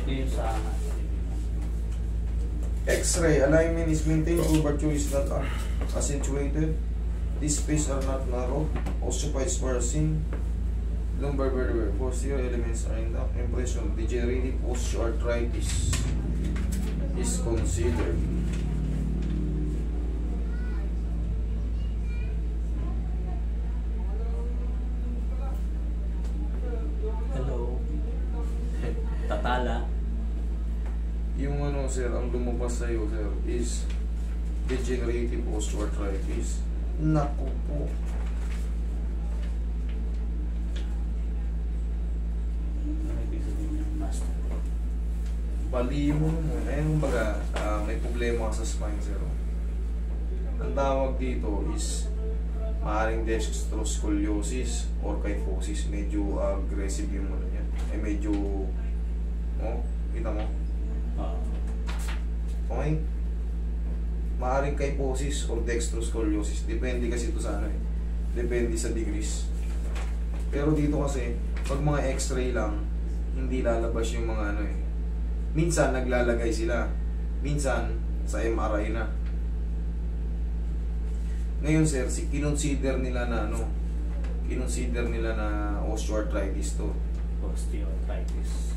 Ito yung sa X-ray alignment is maintained, curvature is not accentuated, these spaces are not narrow, osteophytes were seen, lumbar vertebrae, posterior elements are intact, impression of degenerative osteoarthritis is considered. hello. Tatala. Yung ano sir, ang lumabas sa'yo sir is degenerative osteoarthritis. Naku po. Ano ibig sabihin ng master? Bali mo naman. Ayun baga, may problema ka sa spine sir. Ang tawag dito is maaaring dextroscoliosis or kyphosis. Medyo aggressive yung ano yan. Medyo, oh, kita mo? Okay? Maaaring kyphosis or dextroscoliosis. Depende kasi ito sa ano eh. Depende sa degrees. Pero dito kasi, pag mga x-ray lang, hindi lalabas yung mga ano eh. Minsan naglalagay sila. Minsan sa MRI na. Ngayon sir, kinonsider nila na ano, kinonsider nila na osteoarthritis to. Osteoarthritis.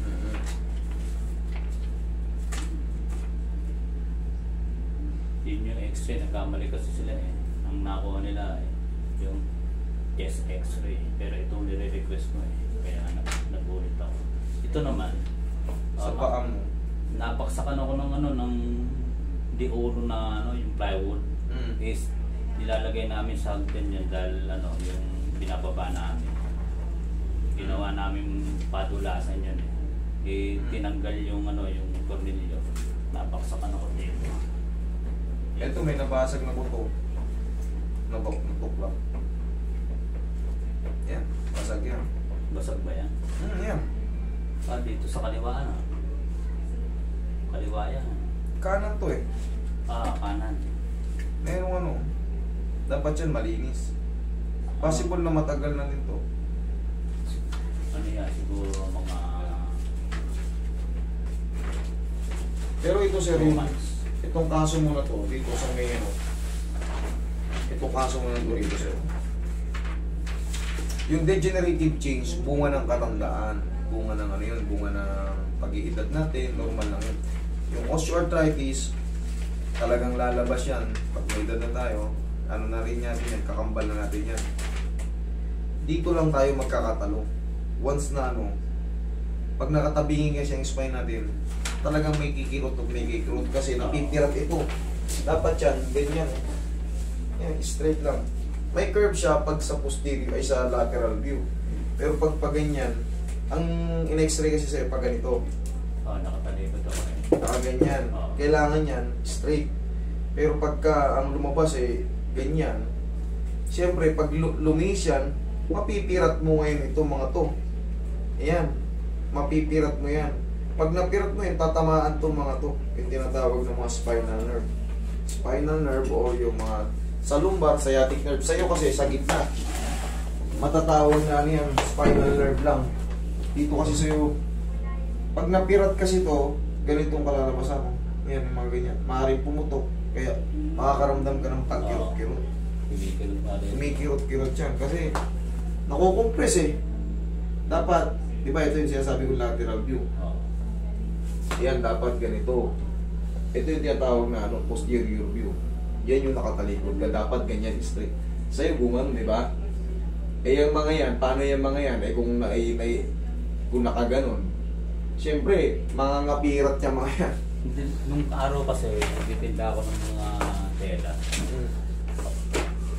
Yun yung x-ray, nagkamali kasi sila eh. Ang nakuha nila eh, yung chest x-ray. Pero itong nire-request mo eh. Kaya nagulit ako. Ito naman, Sa paa mo. napaksakan ako ng ano, ng diuro na ano, yung plywood. Is nilalagay namin sa hagdan yan dahil ano, yung binababa namin. Ginawa namin padulasan yan eh. Tinanggal yung ano, yung tornilyo. Napaksakan ako dito. Ito may nabasag na buto. Natok lang. Yan, basag yan. Basag ba yan? Yan. Dito sa kaliwa na. Kaliwa yan. Kanan to eh. Kanan. Merong ano, dapat yan malinis. Possible na matagal na din to. Ano yan? Siguro mga Pero ito sir, 2 yung, months. itong kaso mo na to, dito sa may ano, itong kaso mo na to dito sir. Yung degenerative change, bunga ng katandaan. Bunga ng ano yun, bunga ng pag-iedad natin, normal lang yun. Yung osteoarthritis, talagang lalabas yan. Pag may edad na tayo, ano na rin natin yan, kakambal na natin yan. Dito lang tayo magkakatalo. Once na ano, pag nakatabingin kasi ang spine natin, talagang may kikirot o may kikirot kasi napipirat ito. Dapat yan, ganyan. Yan, straight lang. May curve siya pag sa posterior ay sa lateral view. Pero pag ganyan, ang in-x-ray kasi sa'yo pag ganito. Nakatalibot ako eh. Nakaganyan. Kailangan yan, straight. Pero pagka ang lumabas eh, ganyan. Siyempre, pag lumis yan, mapipirat mo ngayon ito mga to. Ayan. Mapipirat mo yan. Pag napirat mo yan, tatamaan itong mga to. Yung tinatawag ng mga spinal nerve. Spinal nerve o yung mga sa lumbar, sciatic nerve. Sa'yo kasi sa gitna. Matatawag na ano yan, spinal nerve lang. Dito kasi sa'yo, pag napirat kasi to, ganitong kalalabasan mo. Yan, yung mga ganyan. Maaaring pumutok. Kaya makakaramdam ka ng pagkirot-kirot. Kumikirot-kirot yan. Kasi nakukompress eh. Dapat, di ba ito yung sinasabi ko lateral view. Yan, dapat ganito. Ito yung tinatawag na ano, posterior view. Yan yung nakatalikod ka. Dapat ganyan straight. Sa'yo gumano, di ba? Eh yung mga yan, paano yung mga yan? Eh kung kung nakaganon, siyempre, mga ngapirat yung mga yan. Nung araw kasi, nagtitinda ako ng mga tela.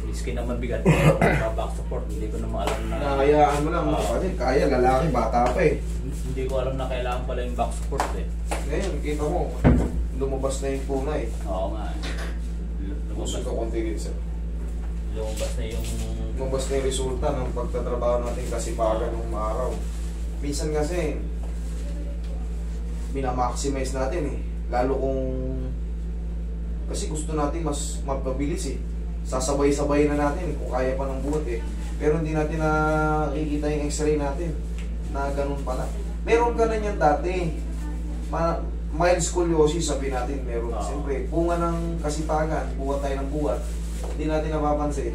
Miski naman bigat, back support, hindi ko naman alam na... Nakayaan mo lang, kasi kaya, lalaki, bata pa eh. Hindi ko alam na kailangan pala yung back support eh. Ngayon, kita mo, lumabas na yung punay. Oo nga eh. Gusto ko konti rin sir. Lumabas na yung... Lumabas na yung resulta ng pagtatrabaho natin kasi paga nung araw. Minsan kasi, minamaximize natin eh. Lalo kung... Kasi gusto natin mas mapabilis eh. Sasabay-sabay na natin kung kaya pa ng buhat eh. Pero hindi natin nakikita yung x-ray natin na ganun pala. Meron ka na yan dati. mild scoliosis, sabi natin meron. Oo. Siyempre, bunga ng kasipagan, buhat tayo ng buhat. Hindi natin napapansin.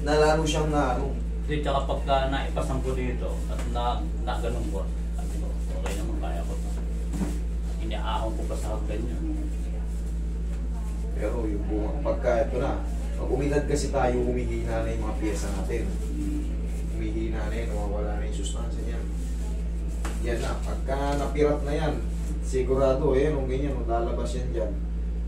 Nalalo siyang na ano. Hindi, tsaka pagka naipasan ko dito at na ganun ko, sabi ko, okay naman, kaya ko to. Iniaahon ko pa sa ganyan. Pero yung bunga, pagka ito na, pag umidad kasi tayo, humihina na yung mga pyesa natin. Humihina na yun, nawawala na yung sustansya niyan. Yan na, pagka napirat na yan, sigurado, nung ganyan, nung lalabas yan dyan,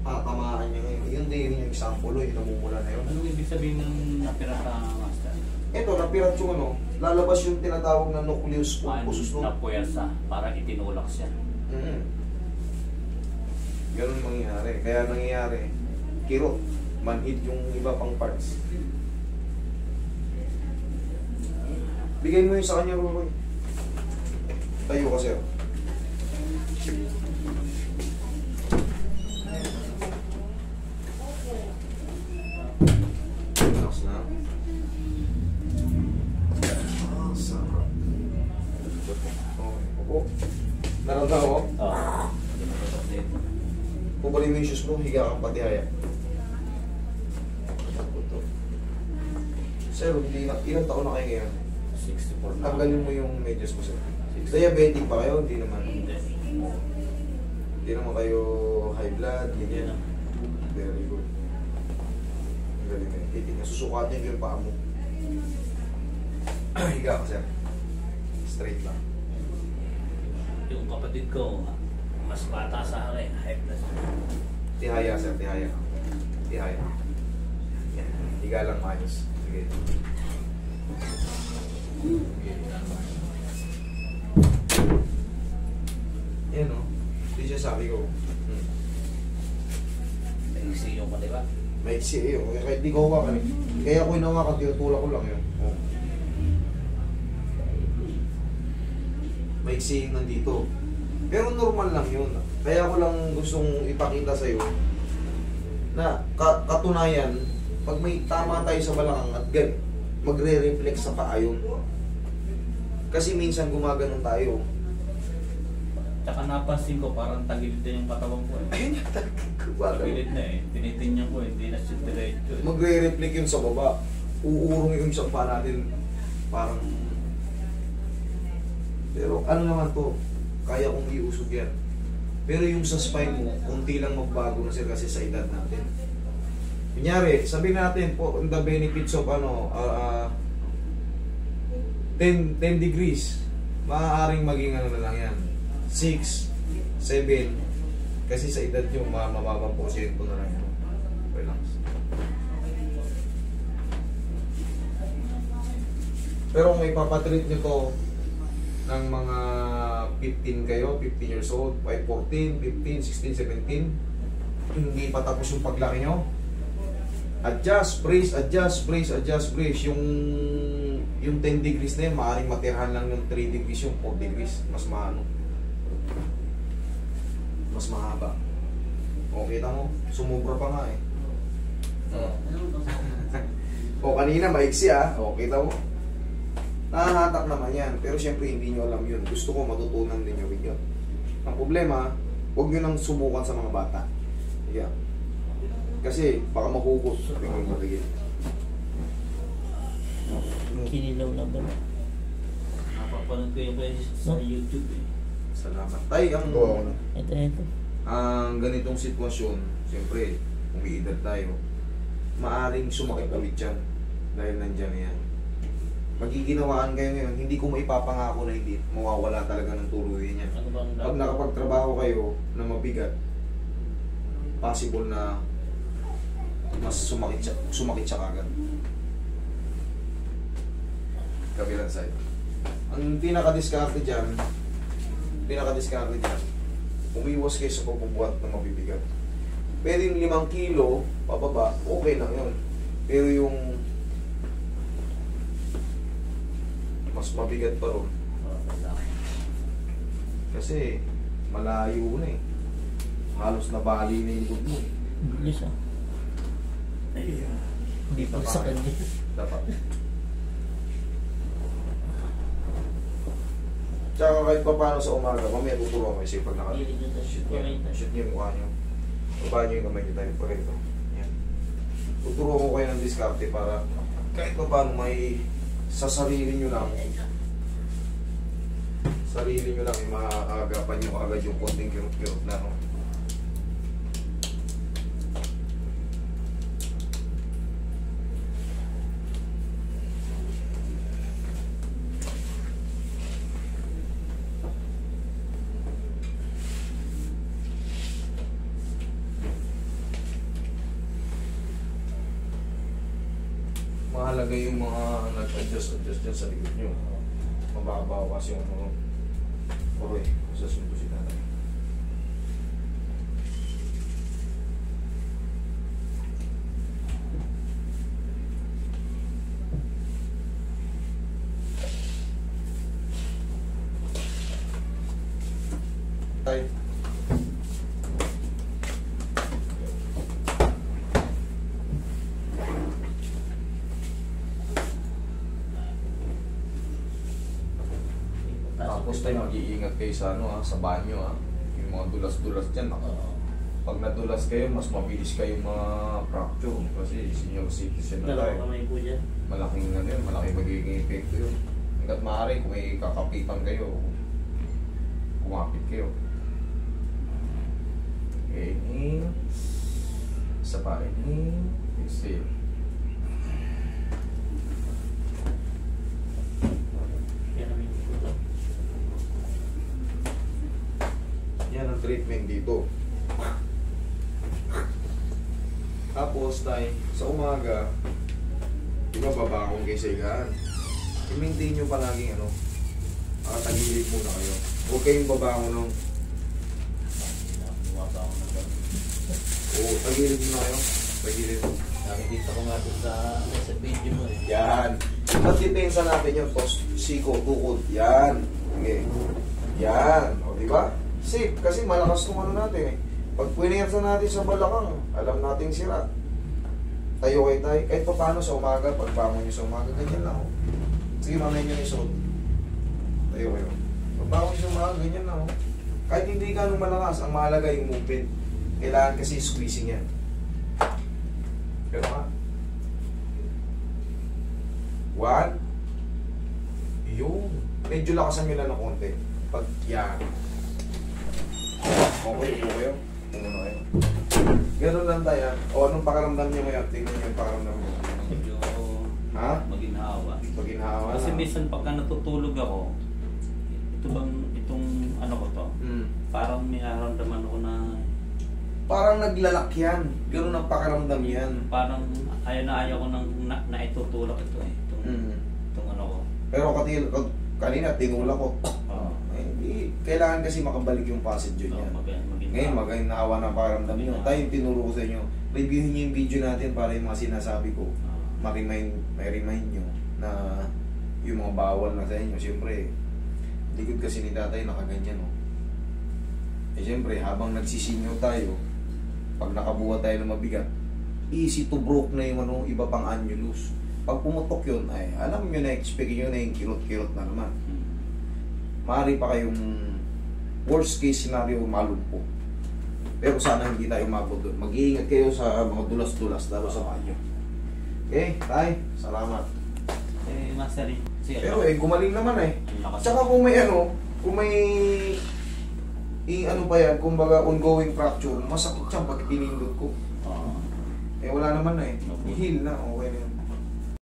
tatamaan niya ngayon. Yun din yung example, yung namumula na yun. Anong ibig sabihin ng napirata, Master? Ito, napirat yung ano, lalabas yung tinatawag na nucleus pulposus. Napuwersa, parang itinulak siya. Ganun mangyayari. Kaya nangyayari, kirot, manhid yung iba pang parts. Bigay mo yun sa kanya, Roy. Tayo ka, sir. Relax na. Sarap. Okay, opo. Naramdaman ko? Oo. Kubalin mo yung shoes mo, higa kang pati haya. Sir, hindi na, ilang taon na kayo ngayon? 64 na. Tanggalin mo yung medyas mo, sir. Diabetic pa kayo? Hindi naman. Hindi. Hindi naman kayo high blood, Hindi ganyan. na. Very good. Ang galing eh. Titignan, susukatin ko yung paa mo. Higa ka, sir. Straight lang. Yung kapatid ko, mas bata sa akin, high blood. Tihaya, sir. Tihaya. Tihaya. Yan. Higa lang maayos. Sige. Yan o. Hindi siya sabi ko. Nagsisi yung pa, di ba? Maiksi eh. Okay, kahit di ko hawakan eh. Kaya ako hinawakan, tinutulak ko lang yun. Oh. Maiksi yung nandito. Pero normal lang yun. Kaya ko lang gustong ipakita sa'yo na katunayan, pag may tama tayo sa balakang at magre-reflex sa paa yun. Kasi minsan gumaganon tayo. Tsaka napansin ko, parang tagilid na yung katawan ko eh. Ayun yung gumaganon. Tagilid na eh. Tinitingnan ko, hindi na siya diretso eh. Magre-reflect yun sa baba. Uurong yung isang paa natin. Parang... Pero ano naman to, kaya kong iusog yan. Pero yung sa spine mo, kunti lang magbago na sir kasi sa edad natin. Kunyari, sabihin natin po, the benefits of 10 degrees, maaaring maging ano na lang yan, 6, 7, kasi sa edad nyo, mababang porsyento na lang yan. Relax. Pero kung ipapatreat nyo to ng mga 15 kayo, 15 years old, 14, 15, 16, 17, hindi pa tapos yung paglaki nyo, adjust, brace, adjust, brace, adjust, brace. Yung 10 degrees na yun, maaaring matirhan lang yung 3 degrees, yung 4 degrees. Mas maano. Mas mahaba. O, kita mo, sumubra pa nga eh. O, kanina maiksi ah. O, kita mo. Nahahatak naman yan. Pero syempre hindi nyo alam yun. Gusto ko matutunan din nyo yun. Ang problema, huwag nyo nang subukan sa mga bata. Yeah. Kasi baka mahugot sa tingin mo tigil. Kinilaw na ba? Napapanood ko yung sa YouTube eh. Salamat. Tay, Ito. ang ganitong sitwasyon, siyempre, umiidad tayo, maaring sumakit ulit yan dahil nandyan na yan. Magiginawaan kayo ngayon, hindi ko maipapangako na hindi mawawala talaga ng tuluyan yan. Ano bang Pag nakapagtrabaho kayo na mabigat, possible na mas sumakit siya kagad. Kabilang side. Ang pinaka-discarte dyan, umiwas kayo sa pagbubuhat ng mabibigat. Pwede yung 5 kilo, pababa, okay lang yun. Pero yung mas mabigat pa ron. Kasi malayo na eh. Halos nabali na yung good mo eh. Bilis ah. Hindi pa sa kanya. Dapat. Tsaka kahit pa paano sa umaga, mamaya tuturuan ko kasi pag Gilid na sa shoot shoot. niyo yung mukha niyo. Baba niyo yung kamay niyo tayo pa rito. Yan. Tuturuan ko kayo ng diskarte para kahit pa paano may sa sarili niyo lang. Sarili niyo lang, maaagapan niyo agad yung konting kirot-kirot na, no? Mahalaga yung mga nag-adjust dyan sa likod nyo. Mababawas yung ano. Oroy, sasundo si tatay. Tay. Tapos tayo mag-iingat kayo sa ano sa banyo yung mga dulas-dulas dyan. Pag nadulas kayo, mas mabilis kayong ma-fracture kasi senior citizen na Dalawa tayo. kamay po dyan. Malaking ano yun, malaking magiging epekto yun. Hanggat maaari, kung may kakapitan kayo, kumapit kayo. Okay, inhale. Isa pa, inhale. Exhale. Kaya namin po. Yan ang treatment dito. Tapos tayo, sa umaga, di ba babakong kayo sa higaan? I-maintain nyo palaging ano, tagilid muna kayo. Huwag kayong babakong nung, tagilid muna kayo. Tagilid. Nakikita ko nga doon sa video mo eh. Yan. Ba't depensa natin yun? Tos, siko, tukod. Yan. Okay. Yan. O, di ba? Safe. Kasi malakas itong ano natin eh. Pag puwersa natin sa balakang, alam nating sira. Tayo kayo tayo. Kahit pa paano sa umaga, pag bangon nyo sa umaga, ganyan lang. Oh. Sige, mamaya nyo isuot. Tayo kayo. Pag bangon nyo sa umaga, ganyan lang. Oh. Kahit hindi ka nung malakas, ang mahalaga yung movement. Kailangan kasi squeezing yan. Pero nga. 1. Yun. Medyo lakasan nyo lang ng konti. Pag yan. Okay, kayo. Tingnan kayo. Ganun lang tayo. O anong pakaramdam nyo ngayon? Tingnan nyo yung pakaramdam nyo. Medyo Ha? maginhawa. Pag ginhawa Kasi na. minsan pagka natutulog ako, itong ano ko to, parang may nararamdaman ako na Parang naglalakyan. Ganun ang pakaramdam yan. parang ayaw ko nang naitutulak ito eh. Itong ano ko. Pero kanina tinulak ko. Hindi. Kailangan kasi makabalik yung passage yun yan. Ngayon, maginhawa na pakaramdam nyo. Tayo yung tinuro ko sa inyo. Reviewin nyo yung video natin para yung mga sinasabi ko. May-remind nyo na yung mga bawal na sa inyo. Siyempre, likod kasi ni tatay nakaganyan. Eh siyempre, habang nagsisinyo tayo, pag nakabuha tayo ng mabigat, easy to broke na yung iba pang annulus. Pag pumutok yun, ay alam nyo na, expect nyo na yung kirot-kirot na naman. Maaari pa kayong worst case scenario malumpo. Pero sana hindi tayo umabot doon. Mag-iingat kayo sa mga dulas-dulas lalo sa banyo. Okay, tay, salamat. Master, Pero gumaling naman eh. ang lakas. Tsaka kung may ano pa yan, kumbaga ongoing fracture, masakit yan pag pinindot ko. Oo. Wala naman na eh. Heal na, okay na yun.